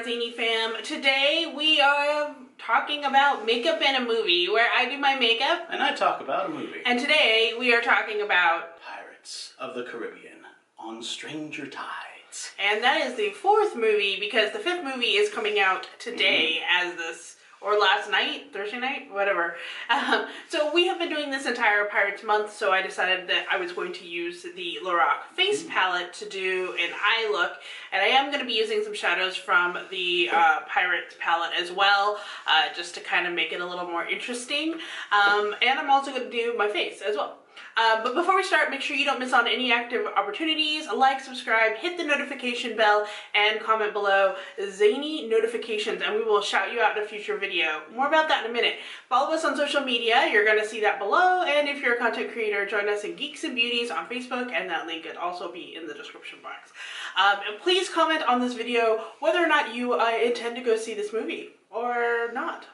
our Zainey fam. Today we are talking about makeup and a movie, where I do my makeup. And I talk about a movie. And today we are talking about Pirates of the Caribbean on Stranger Tides. And that is the fourth movie, because the fifth movie is coming out today as this, or last night, Thursday night, whatever. So we have been doing this entire Pirates month, so I decided that I was going to use the Lorac Face Palette to do an eye look. And I am going to be using some shadows from the Pirates palette as well, just to kind of make it a little more interesting. And I'm also going to do my face as well. But before we start, make sure you don't miss on any active opportunities. Like, subscribe, hit the notification bell, and comment below Zainey notifications, and we will shout you out in a future video. More about that in a minute. Follow us on social media. You're going to see that below. And if you're a content creator, join us in Geeks and Beauties on Facebook, and that link could also be in the description box. And please comment on this video whether or not you intend to go see this movie. Or not.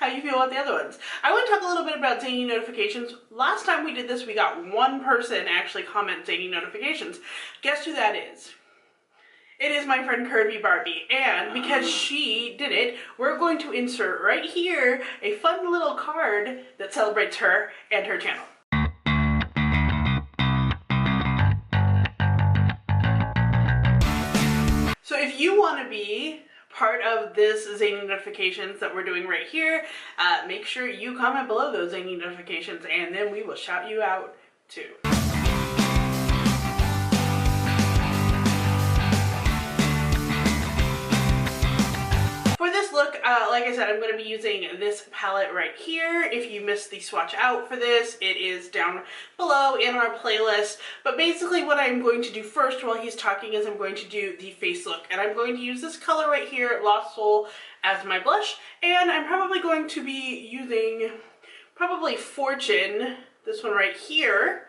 How you feel about the other ones. I want to talk a little bit about Zainey notifications. Last time we did this, we got one person actually comment Zainey notifications. Guess who that is? It is my friend Curvy Barbie, and because she did it, we're going to insert right here a fun little card that celebrates her and her channel. So if you want to be part of this Zainey notifications that we're doing right here, make sure you comment below those Zainey notifications, and then we will shout you out too. For this look, like I said, I'm going to be using this palette right here. If you missed the swatch out for this, it is down below in our playlist. But basically what I'm going to do first while he's talking is I'm going to do the face look. And I'm going to use this color right here, Lost Soul, as my blush. And I'm probably going to be using probably Fortune, this one right here,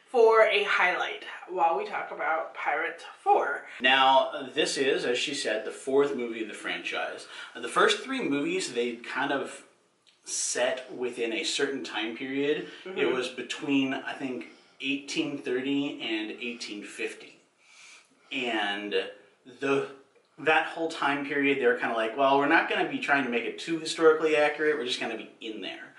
for a highlight while we talk about Pirates 4. Now, this is, as she said, the fourth movie of the franchise. The first three movies, they kind of set within a certain time period. It was between, I think, 1830 and 1850. And that whole time period, they were kind of like, well, we're not going to be trying to make it too historically accurate. We're just going to be in there.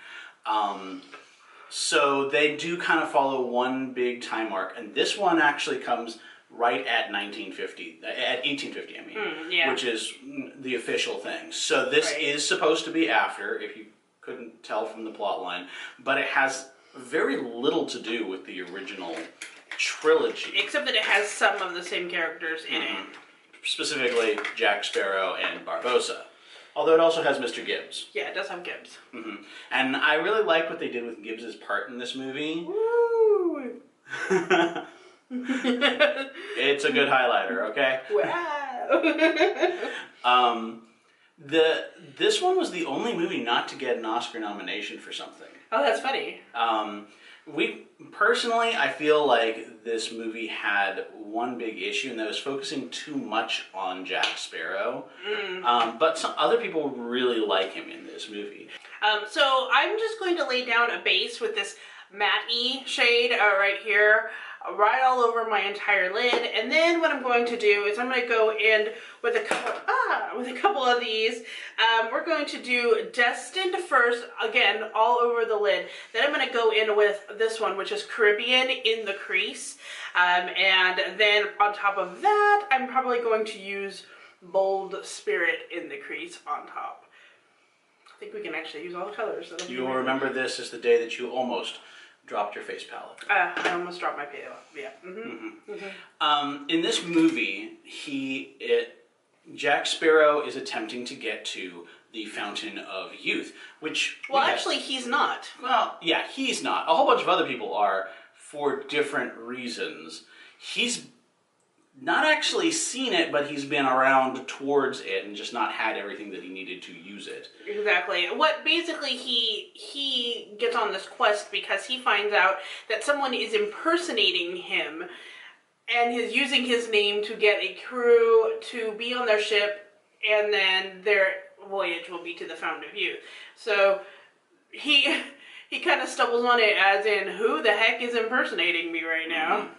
So they do kind of follow one big time arc, and this one actually comes right at 1850, I mean, yeah. Which is the official thing. So this is supposed to be after, if you couldn't tell from the plot line, but it has very little to do with the original trilogy. Except that it has some of the same characters in it. Specifically Jack Sparrow and Barbossa. Although it also has Mr. Gibbs. Yeah, it does have Gibbs. And I really like what they did with Gibbs's part in this movie. Woo! It's a good highlighter, okay? Wow! This one was the only movie not to get an Oscar nomination for something. Oh, that's funny. Personally, I feel like this movie had one big issue, and that was focusing too much on Jack Sparrow. But some other people really like him in this movie. So I'm just going to lay down a base with this matte-y shade right here, right all over my entire lid. And then what I'm going to do is I'm going to go in with a couple of these. We're going to do Destined first, again, all over the lid. Then I'm going to go in with this one, which is Caribbean in the crease. And then on top of that, I'm probably going to use Bold Spirit in the crease on top. I think we can actually use all the colors. You will remember this as the day that you almost dropped your face palette. I almost dropped my palette, yeah. In this movie, Jack Sparrow is attempting to get to the Fountain of Youth, which... Well, actually, he's not. Well, yeah, he's not. A whole bunch of other people are for different reasons. He's not actually seen it, but he's been around towards it and just not had everything that he needed to use it. Exactly. What basically he gets on this quest because he finds out that someone is impersonating him and is using his name to get a crew to be on their ship, and then their voyage will be to the Fountain of Youth. So he kind of stumbles on it as in, who the heck is impersonating me right now?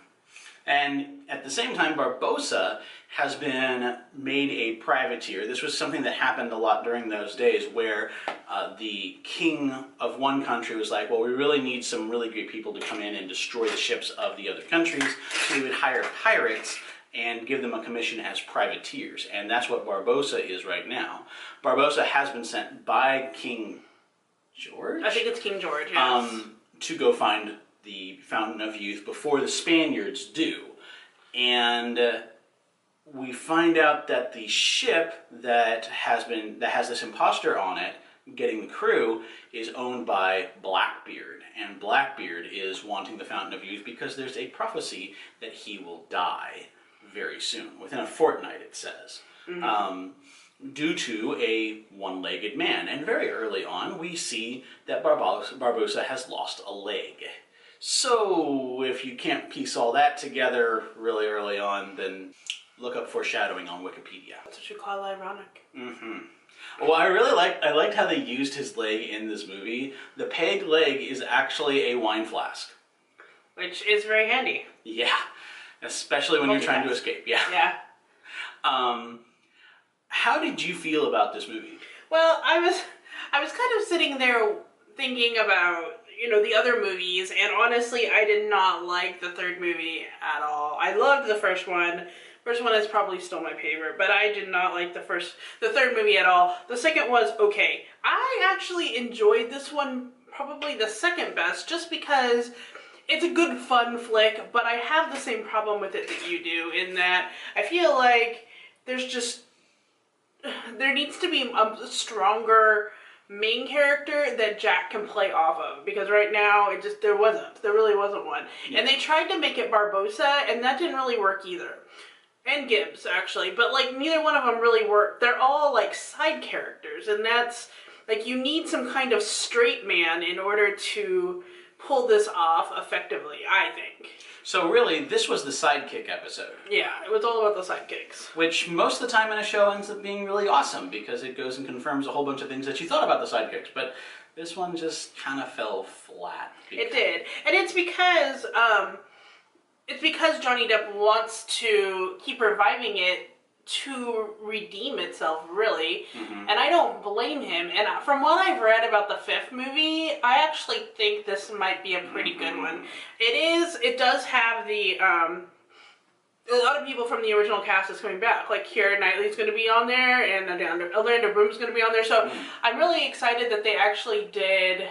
And at the same time, Barbossa has been made a privateer. This was something that happened a lot during those days where the king of one country was like, well, we really need some really great people to come in and destroy the ships of the other countries. So he would hire pirates and give them a commission as privateers. And that's what Barbossa is right now. Barbossa has been sent by King George? I think it's King George, yes. To go find the Fountain of Youth before the Spaniards do. And we find out that the ship that has this imposter on it, getting the crew, is owned by Blackbeard. And Blackbeard is wanting the Fountain of Youth because there's a prophecy that he will die very soon, within a fortnight, it says, due to a one-legged man. And very early on, we see that Barbossa has lost a leg. So, if you can't piece all that together really early on, then look up foreshadowing on Wikipedia. That's what you call ironic. Well, I liked how they used his leg in this movie. The peg leg is actually a wine flask. Which is very handy. Yeah. Especially when you're trying to escape, yeah. Yeah. How did you feel about this movie? Well, I was kind of sitting there thinking about, you know, the other movies, and honestly, I did not like the third movie at all. I loved the first one. First one is probably still my favorite, but I did not like the third movie at all. The second was okay. I actually enjoyed this one probably the second best, just because it's a good fun flick, but I have the same problem with it that you do, in that I feel like there needs to be a stronger main character that Jack can play off of, because right now there really wasn't one. Yeah. And they tried to make it Barbossa, and that didn't really work either. And Gibbs, actually, but like neither one of them really worked. They're all like side characters, and that's like, you need some kind of straight man in order to pull this off effectively, I think. So really, this was the sidekick episode. Yeah, it was all about the sidekicks. Which most of the time in a show ends up being really awesome, because it goes and confirms a whole bunch of things that you thought about the sidekicks. But this one just kind of fell flat. It did. And it's because Johnny Depp wants to keep reviving it to redeem itself, really. And I don't blame him. And from what I've read about the fifth movie, I actually think this might be a pretty good one. It does have the, a lot of people from the original cast is coming back. Like, Keira Knightley's going to be on there, and Orlando Bloom's going to be on there. So I'm really excited that they actually did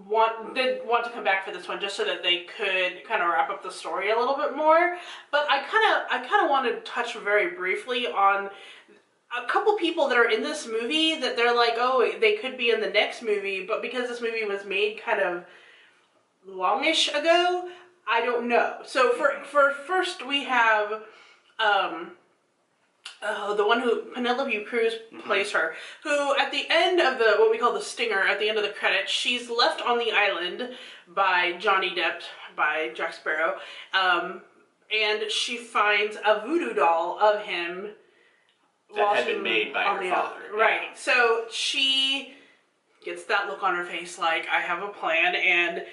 want to come back for this one, just so that they could kind of wrap up the story a little bit more. But I kind of want to touch very briefly on a couple people that are in this movie that they're like, oh, they could be in the next movie, but because this movie was made kind of longish ago, I don't know. So for first we have the one who Penelope Cruz plays her, who at the end of what we call the stinger, at the end of the credits, she's left on the island by Johnny Depp, by Jack Sparrow, and she finds a voodoo doll of him that had been made by her father. Right. Yeah. So she gets that look on her face like, I have a plan, and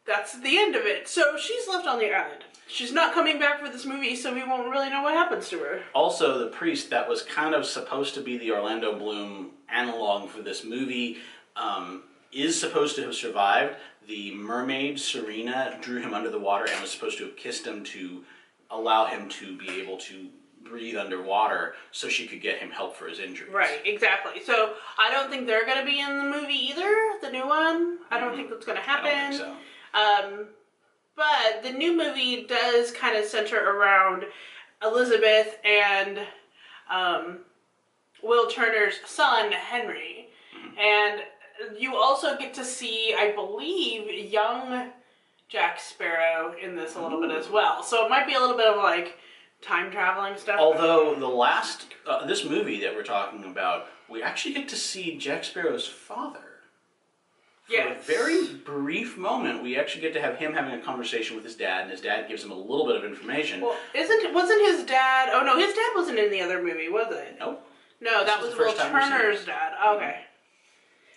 that's the end of it. So she's left on the island. She's not coming back for this movie, so we won't really know what happens to her. Also, the priest that was kind of supposed to be the Orlando Bloom analog for this movie is supposed to have survived. The mermaid, Serena, drew him under the water and was supposed to have kissed him to allow him to be able to breathe underwater so she could get him help for his injuries. Right, exactly. So I don't think they're going to be in the movie either, the new one. I don't think that's going to happen. I don't think so. But the new movie does kind of center around Elizabeth and Will Turner's son, Henry. And you also get to see, I believe, young Jack Sparrow in this a little bit as well. So it might be a little bit of like time traveling stuff. Although this movie that we're talking about, we actually get to see Jack Sparrow's father. For a very brief moment, we actually get to have him having a conversation with his dad, and his dad gives him a little bit of information. Well, wasn't his dad... Oh, no, his dad wasn't in the other movie, was it? Nope. No, that was Will Turner's dad. Okay.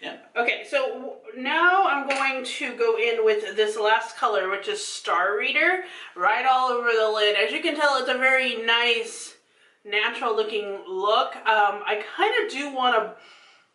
Yeah. Okay, so now I'm going to go in with this last color, which is Star Reader, right all over the lid. As you can tell, it's a very nice, natural looking look. I kind of do want to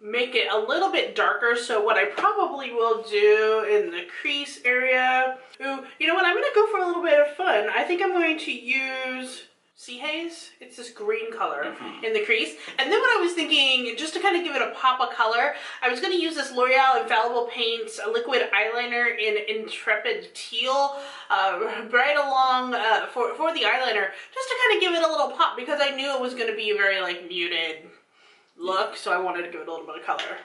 make it a little bit darker, so what I probably will do in the crease area, ooh, you know what, I'm going to go for a little bit of fun. I think I'm going to use Sea Haze. It's this green color in the crease. And then what I was thinking, just to kind of give it a pop of color, I was going to use this L'Oreal Infallible Paints liquid eyeliner in Intrepid Teal right along for the eyeliner, just to kind of give it a little pop, because I knew it was going to be a very like muted look, so I wanted to give it a little bit of color.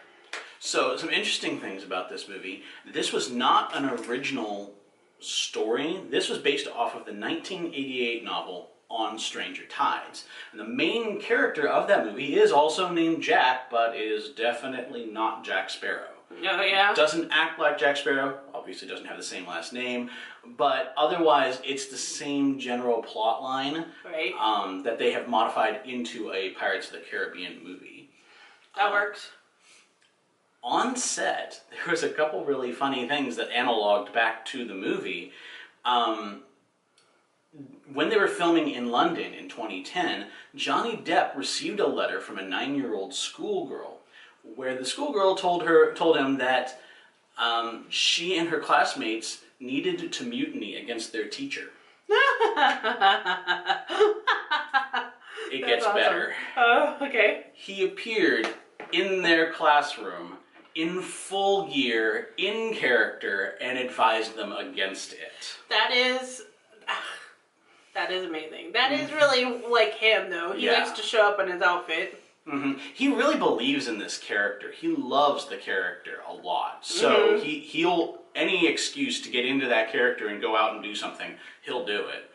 So, some interesting things about this movie. This was not an original story. This was based off of the 1988 novel On Stranger Tides. And the main character of that movie is also named Jack, but is definitely not Jack Sparrow. Oh, yeah? Doesn't act like Jack Sparrow, obviously doesn't have the same last name, but otherwise it's the same general plot line, right, that they have modified into a Pirates of the Caribbean movie. That works. On set, there was a couple really funny things that analogued back to the movie. When they were filming in London in 2010, Johnny Depp received a letter from a 9-year-old schoolgirl, where the schoolgirl told him that she and her classmates needed to mutiny against their teacher. It gets awesome. better. Oh, okay. He appeared in their classroom in full gear, in character, and advised them against it. That is amazing. That is really like him, though. He likes to show up in his outfit. He really believes in this character. He loves the character a lot. So he'll any excuse to get into that character and go out and do something, he'll do it.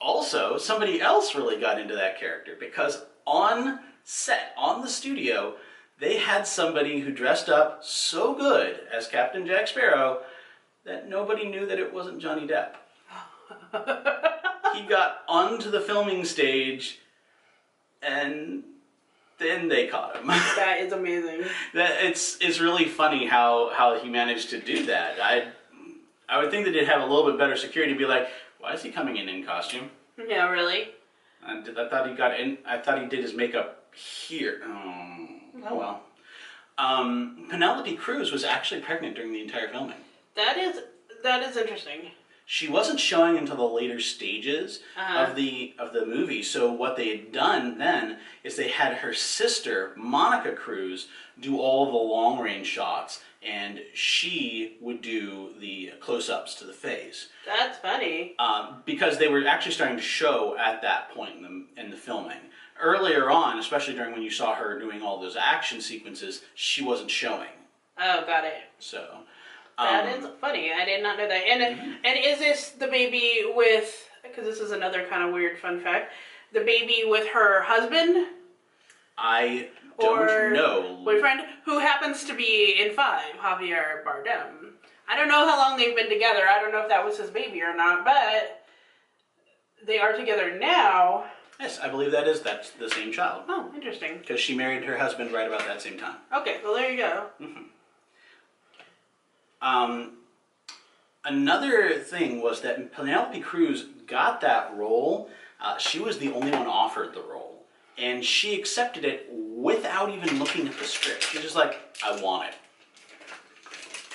Also, somebody else really got into that character, because on set, on the studio, they had somebody who dressed up so good as Captain Jack Sparrow that nobody knew that it wasn't Johnny Depp. He got onto the filming stage and then they caught him. That is amazing. It's really funny how he managed to do that. I would think that they'd have a little bit better security to be like, why is he coming in costume? Yeah, really? I thought he got in. I thought he did his makeup here. Oh well. Penelope Cruz was actually pregnant during the entire filming. That is interesting. She wasn't showing until the later stages of the movie. So what they had done then is they had her sister Monica Cruz do all the long range shots, and she would do the close-ups to the face. That's funny. Because they were actually starting to show at that point in the filming. Earlier on, especially during when you saw her doing all those action sequences, she wasn't showing. Oh, got it. So that is funny. I did not know that. And is this the baby with? Because this is another kind of weird fun fact. The baby with her husband. I don't know. Boyfriend, who happens to be in 5, Javier Bardem. I don't know how long they've been together. I don't know if that was his baby or not, but they are together now. Yes, I believe that's the same child. Oh, interesting. Because she married her husband right about that same time. Okay, well there you go. Another thing was that Penelope Cruz got that role. She was the only one offered the role. And she accepted it without even looking at the script. She was just like, I want it.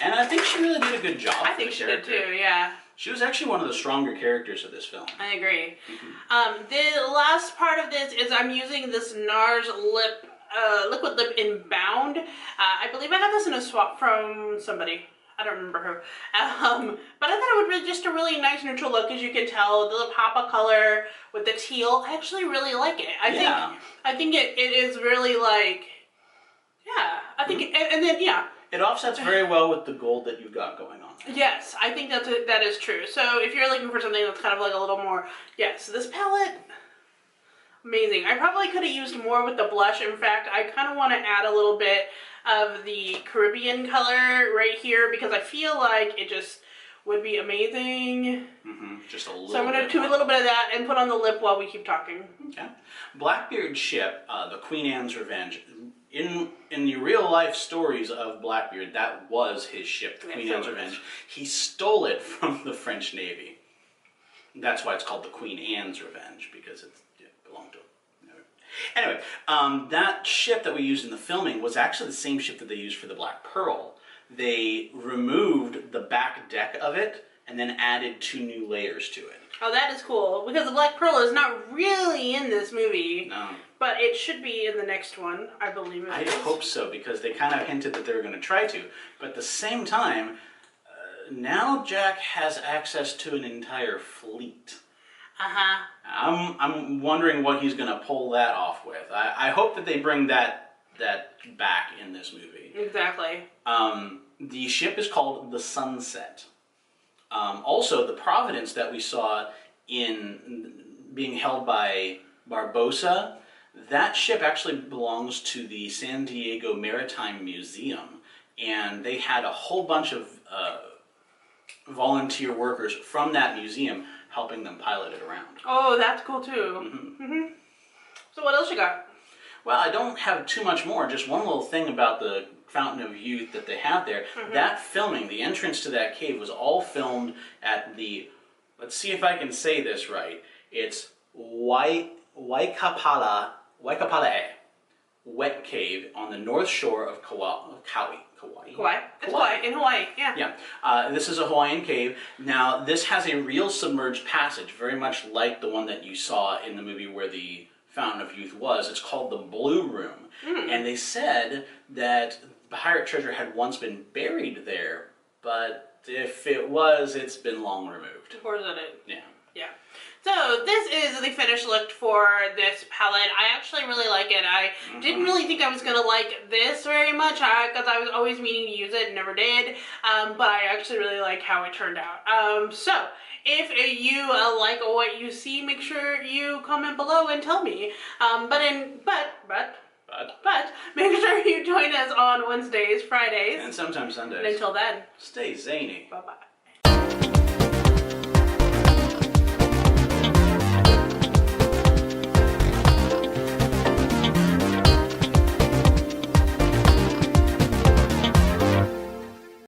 And I think she really did a good job. I think she did too, yeah. She was actually one of the stronger characters of this film. I agree. The last part of this is I'm using this NARS liquid lip in Bound. I believe I got this in a swap from somebody. I don't remember who. But I thought it would be just a really nice neutral look, as you can tell. The pop of color with the teal. I actually really like it. I think it is really like, yeah. I think, and then, yeah. It offsets very well with the gold that you've got going on. Yes, I think that is true. So if you're looking for something that's kind of like a little more, yes, this palette, amazing. I probably could have used more with the blush. In fact, I kind of want to add a little bit of the Caribbean color right here, because I feel like it just would be amazing. Just a little. So I'm going to do a little bit of that and put on the lip while we keep talking. Okay. Blackbeard ship, the Queen Anne's Revenge. in the real life stories of Blackbeard, that was his ship, the Queen Anne's Revenge. He stole it from the French Navy. That's why it's called the Queen Anne's Revenge, because it belonged to him. Anyway, that ship that we used in the filming was actually the same ship that they used for the Black Pearl. They removed the back deck of it and then added 2 new layers to it. Oh, that is cool, because the Black Pearl is not really in this movie. No. But it should be in the next one, I believe it is. I hope so, because they kind of hinted that they were going to try to. But at the same time, now Jack has access to an entire fleet. Uh-huh. I'm wondering what he's going to pull that off with. I hope that they bring that back in this movie. Exactly. The ship is called the Sunset. Also, the Providence that we saw in being held by Barbossa, that ship actually belongs to the San Diego Maritime Museum, and they had a whole bunch of volunteer workers from that museum helping them pilot it around. Oh, that's cool too. Mm-hmm. Mm-hmm. So what else you got? Well, I don't have too much more. Just one little thing about the Fountain of Youth that they have there. Mm-hmm. That filming, the entrance to that cave, was all filmed at the, let's see if I can say this right, it's Waikapale Wet Cave on the north shore of Kauai. Kauai. It's Hawaii. In Hawaii, yeah. Yeah. This is a Hawaiian cave. Now, this has a real submerged passage, very much like the one that you saw in the movie where the Fountain of Youth was. It's called the Blue Room. Mm. And they said that pirate treasure had once been buried there, but if it was, it's been long removed. Of course it is. Yeah. Yeah. So this is the finished look for this palette. I actually really like it. I didn't really think I was going to like this very much because I was always meaning to use it and never did. But I actually really like how it turned out. So if you like what you see, make sure you comment below and tell me. But make sure you join us on Wednesdays, Fridays. And sometimes Sundays. And until then, stay zany. Bye-bye.